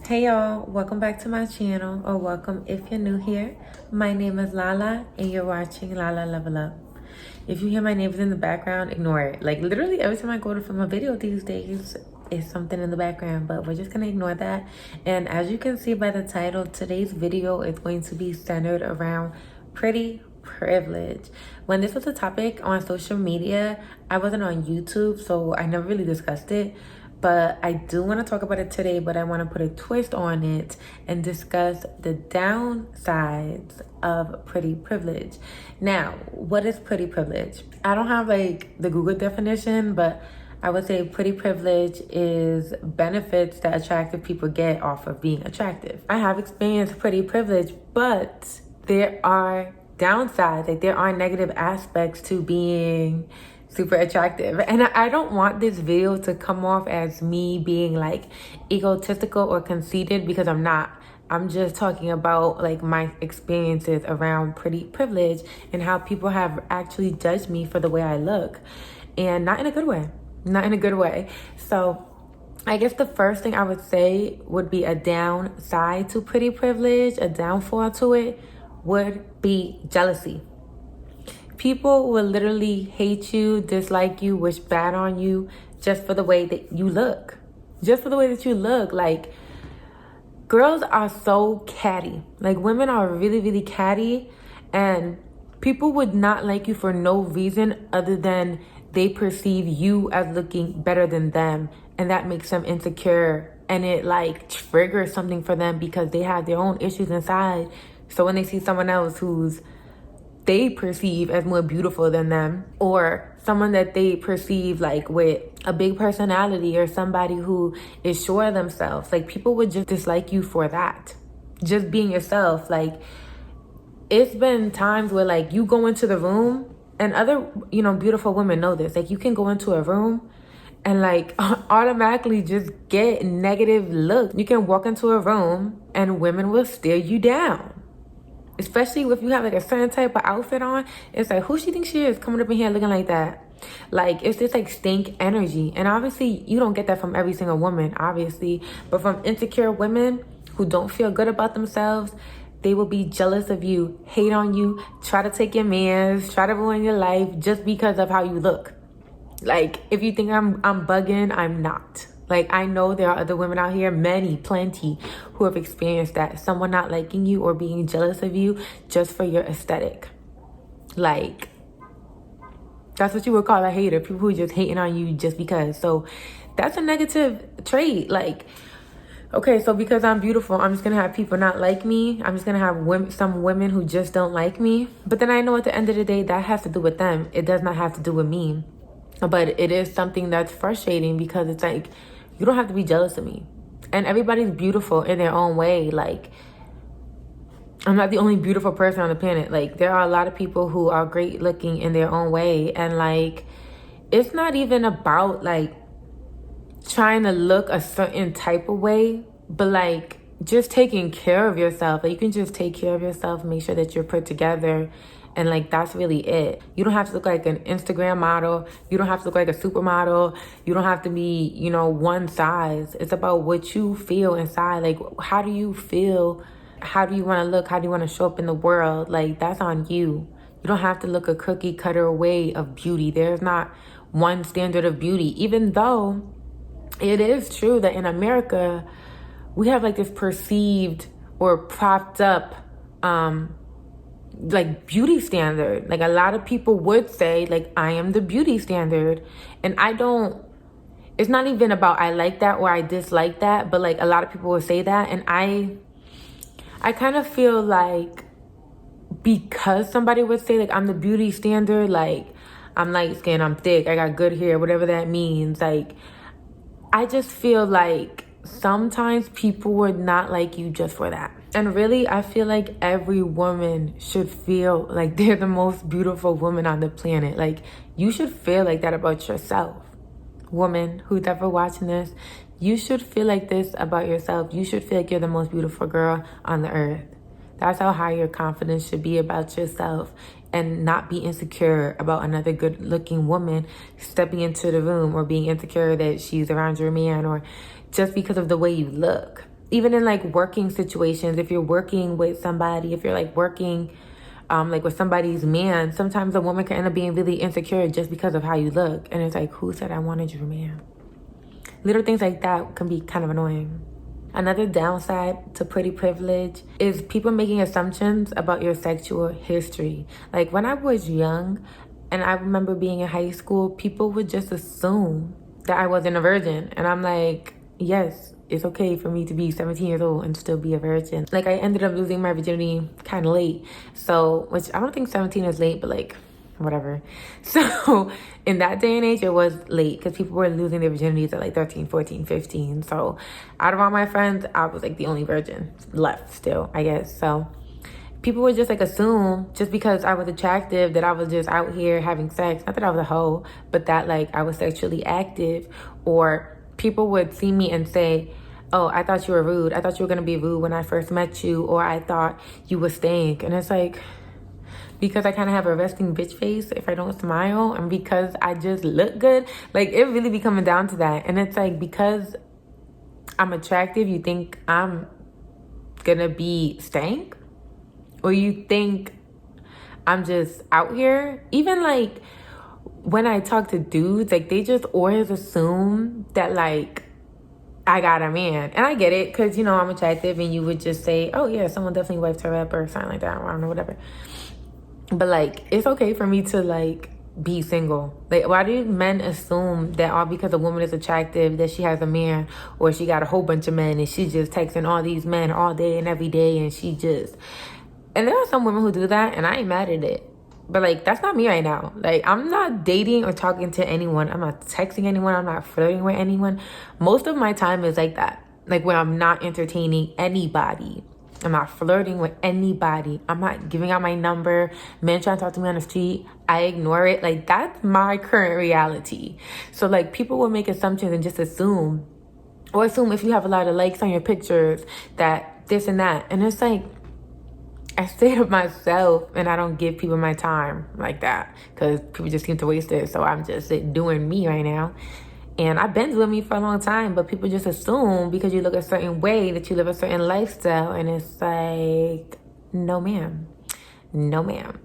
Hey y'all, welcome back to my channel, or welcome if you're new here. My name is Lala and you're watching Lala Level Up. If you hear my neighbors in the background, ignore it. Like literally every time I go to film a video these days, it's something in the background, but we're just gonna ignore that. And as you can see by the title, today's video is going to be centered around pretty privilege. When this was a topic on social media, I wasn't on YouTube, so I never really discussed it. But I do want to talk about it today, but I want to put a twist on it and discuss the downsides of pretty privilege. Now, what is pretty privilege? I don't have like the Google definition, but I would say pretty privilege is benefits that attractive people get off of being attractive. I have experienced pretty privilege, but there are downsides. Like there are negative aspects to being super attractive. And I don't want this video to come off as me being like egotistical or conceited, because I'm not. I'm just talking about like my experiences around pretty privilege and how people have actually judged me for the way I look, and not in a good way. Not in a good way. So I guess the first thing I would say would be a downside to pretty privilege, a downfall to it would be jealousy. People will literally hate you, dislike you, wish bad on you just for the way that you look. Just for the way that you look. Like, girls are so catty. Like, women are really, really catty. And people would not like you for no reason other than they perceive you as looking better than them. And that makes them insecure. And it, like, triggers something for them because they have their own issues inside. So when they see someone else who's they perceive as more beautiful than them, or someone that they perceive like with a big personality, or somebody who is sure of themselves, like people would just dislike you for that, just being yourself. Like it's been times where like you go into the room, and other beautiful women know this, like you can go into a room and like automatically just get negative looks. You can walk into a room and women will stare you down. Especially if you have like a certain type of outfit on. It's like, who she thinks she is coming up in here looking like that? Like, it's just like stink energy. And obviously you don't get that from every single woman, obviously, but from insecure women who don't feel good about themselves, they will be jealous of you, hate on you, try to take your mans, try to ruin your life just because of how you look. Like, if you think I'm bugging, I'm not. Like, I know there are other women out here, plenty, who have experienced that. Someone not liking you or being jealous of you just for your aesthetic. Like, that's what you would call a hater. People who are just hating on you just because. So, that's a negative trait. Like, okay, so because I'm beautiful, I'm just going to have people not like me. I'm just going to have some women who just don't like me. But then I know at the end of the day, that has to do with them. It does not have to do with me. But it is something that's frustrating, because it's like, you don't have to be jealous of me. And everybody's beautiful in their own way. Like, I'm not the only beautiful person on the planet. Like, there are a lot of people who are great looking in their own way. And like, it's not even about like trying to look a certain type of way, but like just taking care of yourself. Like, you can just take care of yourself, make sure that you're put together. And like, that's really it. You don't have to look like an Instagram model. You don't have to look like a supermodel. You don't have to be, one size. It's about what you feel inside. Like, how do you feel? How do you want to look? How do you want to show up in the world? Like, that's on you. You don't have to look a cookie cutter way of beauty. There's not one standard of beauty, even though it is true that in America, we have like this perceived or propped up, like beauty standard. Like, a lot of people would say like, I am the beauty standard, and it's not even about I like that or I dislike that, but like a lot of people would say that. And I kind of feel like, because somebody would say like, I'm the beauty standard, like I'm light skinned, I'm thick, I got good hair, whatever that means, like I just feel like sometimes people would not like you just for that. And really, I feel like every woman should feel like they're the most beautiful woman on the planet. Like, you should feel like that about yourself. Woman who's ever watching this, you should feel like this about yourself. You should feel like you're the most beautiful girl on the earth. That's how high your confidence should be about yourself, and not be insecure about another good looking woman stepping into the room, or being insecure that she's around your man, or just because of the way you look. even in like working situations, if you're working with somebody, if you're like working like with somebody's man, sometimes a woman can end up being really insecure just because of how you look. And it's like, who said I wanted your man? Little things like that can be kind of annoying. Another downside to pretty privilege is people making assumptions about your sexual history. Like when I was young and I remember being in high school, people would just assume that I wasn't a virgin. And I'm like, yes, it's okay for me to be 17 years old and still be a virgin. Like I ended up losing my virginity kind of late. So, which I don't think 17 is late, but like whatever. So in that day and age, it was late because people were losing their virginities at like 13, 14, 15. So out of all my friends, I was like the only virgin left still, I guess. So people would just like assume just because I was attractive that I was just out here having sex. Not that I was a hoe, but that like I was sexually active. Or people would see me and say, oh, I thought you were rude. I thought you were going to be rude when I first met you. Or I thought you would stink. And it's like, because I kind of have a resting bitch face if I don't smile, and because I just look good, like it really be coming down to that. And it's like, because I'm attractive, you think I'm gonna be stank? Or you think I'm just out here? Even like when I talk to dudes, like they just always assume that like I got a man. And I get it, because you know I'm attractive, and you would just say, oh yeah, someone definitely wiped her up or something like that, I don't know, whatever. But like, it's okay for me to like be single. Like, why do men assume that all because a woman is attractive that she has a man, or she got a whole bunch of men and she just texting all these men all day and every day, and she just, and there are some women who do that, and I ain't mad at it. But like, that's not me right now. Like, I'm not dating or talking to anyone. I'm not texting anyone. I'm not flirting with anyone. Most of my time is like that. Like, where I'm not entertaining anybody. I'm not flirting with anybody. I'm not giving out my number. Men trying to talk to me on the street, I ignore it. Like, that's my current reality. So like, people will make assumptions and just assume, or assume if you have a lot of likes on your pictures that this and that. And it's like, I stay to myself and I don't give people my time like that, because people just seem to waste it. So I'm just doing me right now. And I've been doing me for a long time, but people just assume because you look a certain way that you live a certain lifestyle. And it's like, no ma'am. No ma'am.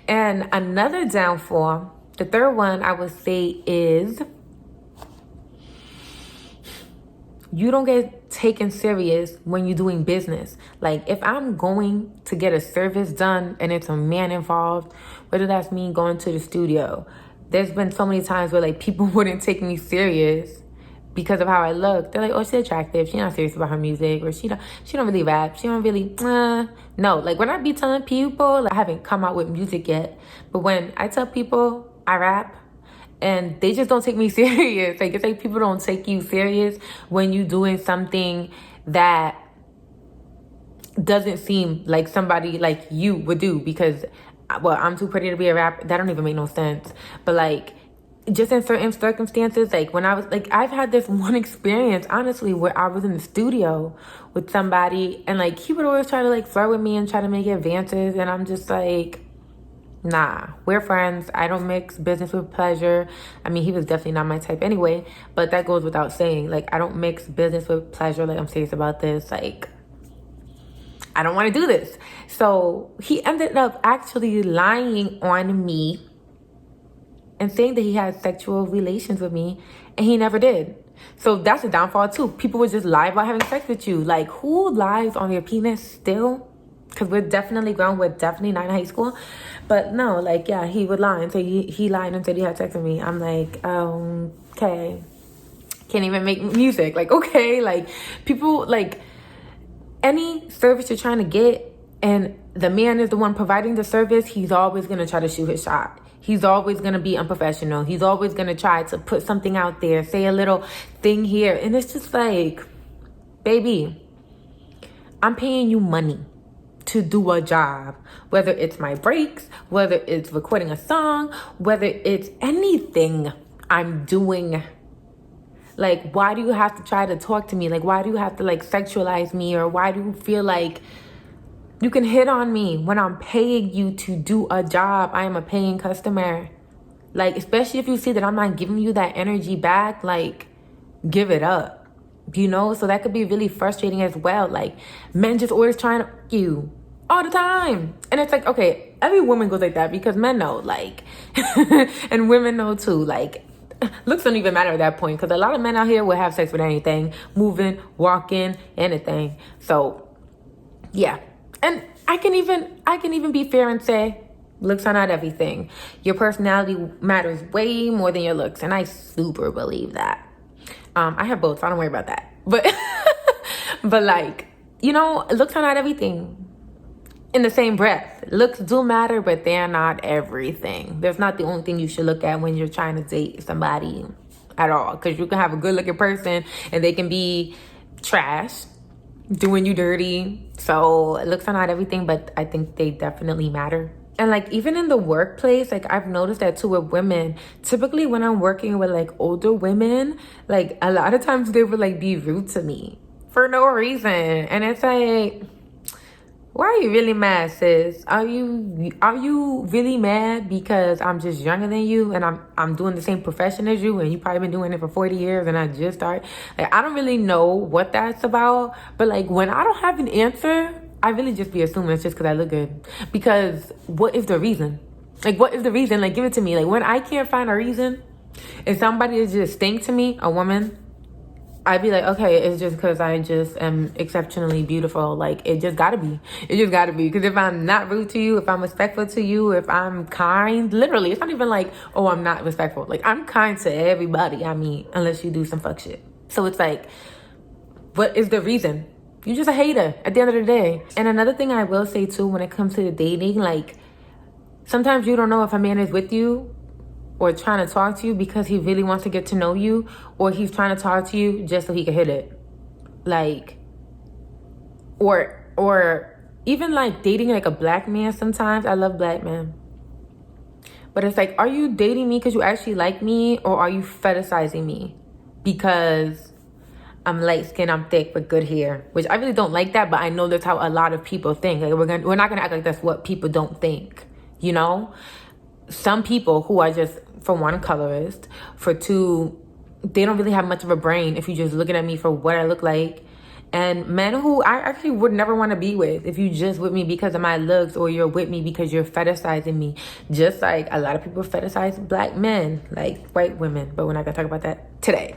And another downfall, the third one I would say, is you don't get taken serious when you're doing business. Like, if I'm going to get a service done and it's a man involved, whether that's me going to the studio, there's been so many times where like people wouldn't take me serious because of how I look. They're like, oh, she's attractive, she's not serious about her music, or she don't really rap, she don't really no. Like, when I be telling people, like, I haven't come out with music yet, but when I tell people I rap and they just don't take me serious, like, it's like people don't take you serious when you doing something that doesn't seem like somebody like you would do, because, well, I'm too pretty to be a rapper. That don't even make no sense. But like, just in certain circumstances, like when I was like, I've had this one experience, honestly, where I was in the studio with somebody, and like he would always try to like flirt with me and try to make advances, and I'm just like, nah, we're friends. I don't mix business with pleasure. I mean, he was definitely not my type anyway, but that goes without saying. Like, I don't mix business with pleasure. Like, I'm serious about this. Like, I don't want to do this. So he ended up actually lying on me and saying that he had sexual relations with me, and he never did. So that's a downfall too. People would just lie about having sex with you. Like, who lies on their penis still? Because we're definitely grown. We're definitely not in high school. But no, like, yeah, he would lie and say he lied and said he had sex with me. I'm like, okay. Can't even make music. Like, okay. Like, people, like, any service you're trying to get and the man is the one providing the service, he's always going to try to shoot his shot. He's always going to be unprofessional. He's always going to try to put something out there, say a little thing here. And it's just like, baby, I'm paying you money to do a job, whether it's my breaks, whether it's recording a song, whether it's anything I'm doing. Like, why do you have to try to talk to me? Like, why do you have to like sexualize me? Or why do you feel like you can hit on me when I'm paying you to do a job? I am a paying customer. Like, especially if you see that I'm not giving you that energy back, like, give it up. you know? So that could be really frustrating as well. Like, men just always trying to fuck you all the time. And it's like, okay, every woman goes like that because men know, like, and women know too. Like, looks don't even matter at that point because a lot of men out here will have sex with anything, moving, walking, anything. So, yeah. And I can even be fair and say, looks are not everything. Your personality matters way more than your looks, and I super believe that. I have both, so I don't worry about that. But, but like, you know, looks are not everything. In the same breath, looks do matter, but they're not everything. That's not the only thing you should look at when you're trying to date somebody at all. Because you can have a good-looking person, and they can be trash, doing you dirty. So looks are not everything, but I think they definitely matter. And like, even in the workplace, like, I've noticed that too with women. Typically when I'm working with like older women, like, a lot of times they would like be rude to me for no reason. And it's like, why are you really mad, sis? Are you really mad because I'm just younger than you and I'm doing the same profession as you and you probably been doing it for 40 years and I just started? Like, I don't really know what that's about, but like, when I don't have an answer, I really just be assuming it's just because I look good. Because what is the reason? Like, what is the reason? Like, give it to me. Like, when I can't find a reason and somebody is just stink to me, a woman, I'd be like, okay, it's just because I just am exceptionally beautiful. Like, it just gotta be. It just gotta be. Because if I'm not rude to you, if I'm respectful to you, if I'm kind, literally, it's not even like, oh, I'm not respectful. Like, I'm kind to everybody I meet, unless you do some fuck shit. So it's like, what is the reason? You're just a hater at the end of the day. And another thing I will say too, when it comes to the dating, like, sometimes you don't know if a man is with you or trying to talk to you because he really wants to get to know you, or he's trying to talk to you just so he can hit it. Like, or even like dating like a black man sometimes. I love black men. But it's like, are you dating me because you actually like me, or are you fetishizing me because I'm light skinned, I'm thick with good hair? Which I really don't like that, but I know that's how a lot of people think. Like, we're not gonna act like that's what people don't think, you know? Some people who are just, for one, colorist, for two, they don't really have much of a brain if you're just looking at me for what I look like. And men who I actually would never want to be with if you just with me because of my looks, or you're with me because you're fetishizing me. Just like a lot of people fetishize black men, like white women, but we're not gonna talk about that today.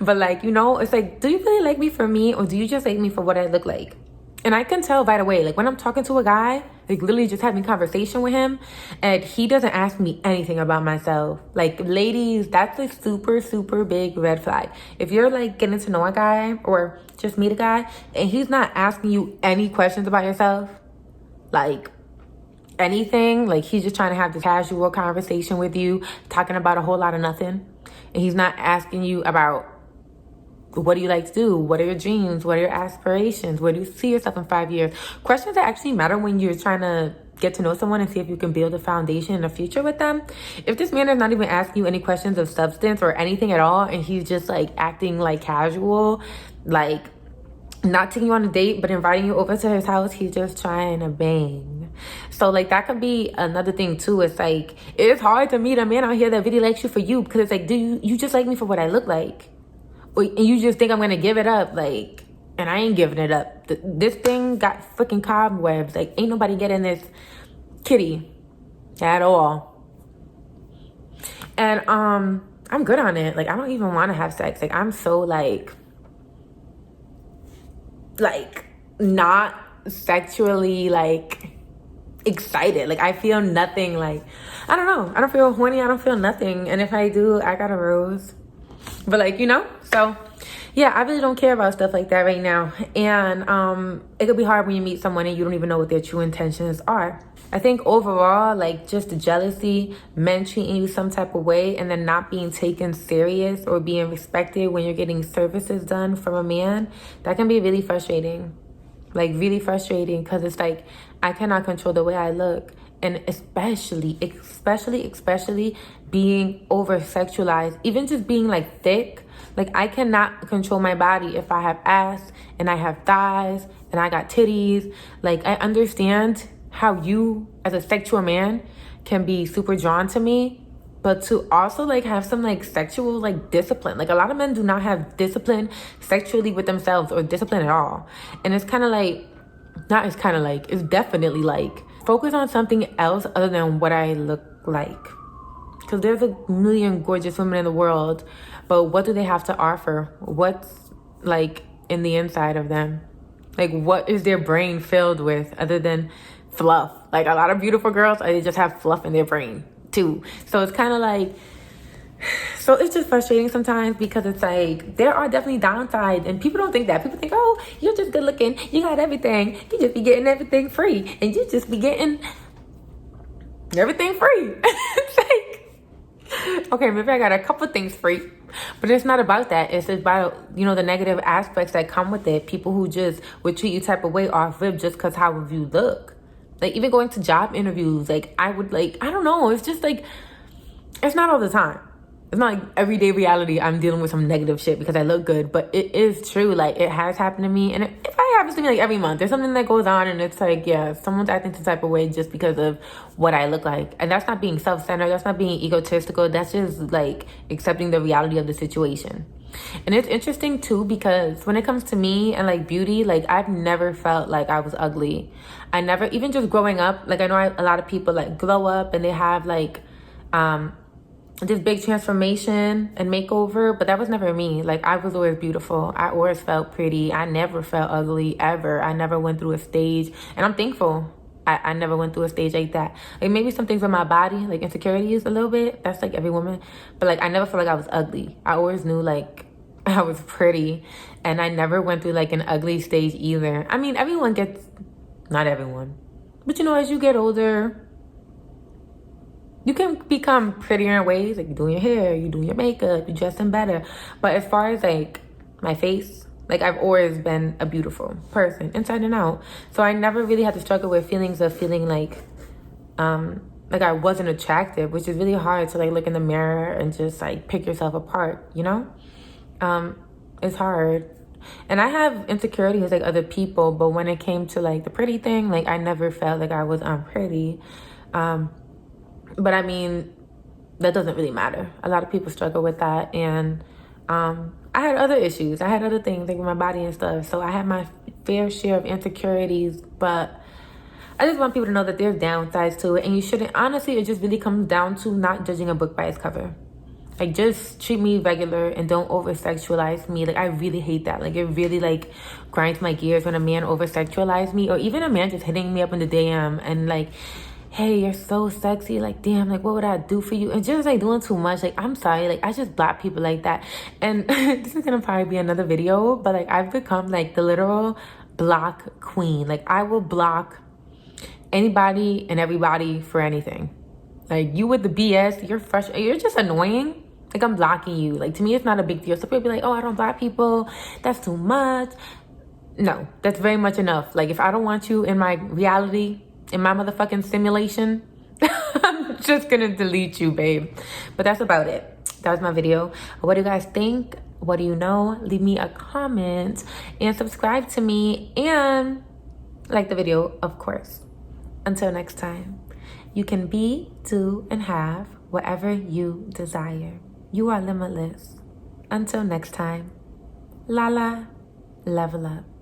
But like, you know, it's like, do you really like me for me, or do you just like me for what I look like? And I can tell right away, like when I'm talking to a guy, like literally just having conversation with him, and he doesn't ask me anything about myself. Like, ladies, that's a super, super big red flag. If you're like getting to know a guy or just meet a guy and he's not asking you any questions about yourself, like anything, like he's just trying to have this casual conversation with you, talking about a whole lot of nothing, and he's not asking you about, what do you like to do? What are your dreams? What are your aspirations? Where do you see yourself in 5 years? Questions that actually matter when you're trying to get to know someone and see if you can build a foundation in the future with them. If this man is not even asking you any questions of substance or anything at all, and he's just like acting like casual, like not taking you on a date, but inviting you over to his house, he's just trying to bang. So like, that could be another thing too. It's like, it's hard to meet a man out here that really likes you for you, because it's like, do you just like me for what I look like? And you just think I'm gonna give it up, like, and I ain't giving it up. This thing got freaking cobwebs. Like, ain't nobody getting this kitty at all. And I'm good on it. Like, I don't even want to have sex. Like, I'm so like not sexually like excited. Like, I feel nothing. Like, I don't know. I don't feel horny. I don't feel nothing. And if I do, I got a rose. But like, you know, so yeah, I really don't care about stuff like that right now. And it could be hard when you meet someone and you don't even know what their true intentions are. I think overall, like, just the jealousy, men treating you some type of way and then not being taken serious or being respected when you're getting services done from a man, that can be really frustrating. Like, really frustrating, because it's like, I cannot control the way I look. And especially being over-sexualized, even just being like thick. Like, I cannot control my body if I have ass and I have thighs and I got titties. Like, I understand how you as a sexual man can be super drawn to me, but to also like have some like sexual like discipline. Like a lot of men do not have discipline sexually with themselves, or discipline at all. And it's kind of like, not it's kind of like, it's definitely like, focus on something else other than what I look like. Because there's a million gorgeous women in the world, but what do they have to offer? What's like in the inside of them? Like, what is their brain filled with other than fluff? Like, a lot of beautiful girls, they just have fluff in their brain too. So it's kind of like, so it's just frustrating sometimes, because it's like, there are definitely downsides, and people don't think that. People think, oh, you're just good looking, you got everything, you just be getting everything free, and you just be getting everything free. It's like, okay, maybe I got a couple things free, but it's not about that. It's about, you know, the negative aspects that come with it. People who just would treat you type of way off rip just because how you look. Like, even going to job interviews, like, I would, like, I don't know. It's just, like, it's not all the time. It's not like everyday reality I'm dealing with some negative shit because I look good. But it is true. Like, it has happened to me. And if it happens to me, like, every month, there's something that goes on. And it's like, yeah, someone's acting some type of way just because of what I look like. And that's not being self-centered. That's not being egotistical. That's just, like, accepting the reality of the situation. And it's interesting too, because when it comes to me and like beauty, like I've never felt like I was ugly. I never, even just growing up, like I know a lot of people like glow up and they have like this big transformation and makeover, but that was never me. Like, I was always beautiful. I always felt pretty. I never felt ugly ever. I never went through a stage, and I'm thankful I never went through a stage like that. Like, maybe some things with my body, like insecurities a little bit. That's like every woman. But like, I never felt like I was ugly. I always knew like I was pretty, and I never went through like an ugly stage either. I mean, everyone gets, not everyone, but you know, as you get older, you can become prettier in ways. Like, you're doing your hair, you're doing your makeup, you're dressing better. But as far as like my face, like I've always been a beautiful person inside and out. So I never really had to struggle with feelings of feeling like I wasn't attractive, which is really hard to like look in the mirror and just like pick yourself apart, you know? It's hard. And I have insecurities like other people, but when it came to like the pretty thing, like I never felt like I was unpretty. But I mean, that doesn't really matter. A lot of people struggle with that. And I had other issues. I had other things like with my body and stuff. So I had my fair share of insecurities. But I just want people to know that there's downsides to it. And you shouldn't, honestly, it just really comes down to not judging a book by its cover. Like, just treat me regular and don't over-sexualize me. Like, I really hate that. Like, it really, like, grinds my gears when a man over-sexualizes me. Or even a man just hitting me up in the DM and, like, hey, you're so sexy. Like, damn, like, what would I do for you? And just, like, doing too much. Like, I'm sorry. Like, I just block people like that. And this is going to probably be another video. But, like, I've become, like, the literal block queen. Like, I will block anybody and everybody for anything. Like, you with the BS, you're just annoying. Like, I'm blocking you. Like, to me, it's not a big deal. So people be like, oh, I don't block people. That's too much. No, that's very much enough. Like, if I don't want you in my reality, in my motherfucking simulation, I'm just gonna delete you, babe. But that's about it. That was my video. What do you guys think? What do you know? Leave me a comment and subscribe to me and like the video, of course. Until next time, you can be, do, and have whatever you desire. You are limitless. Until next time, Lala Level Up.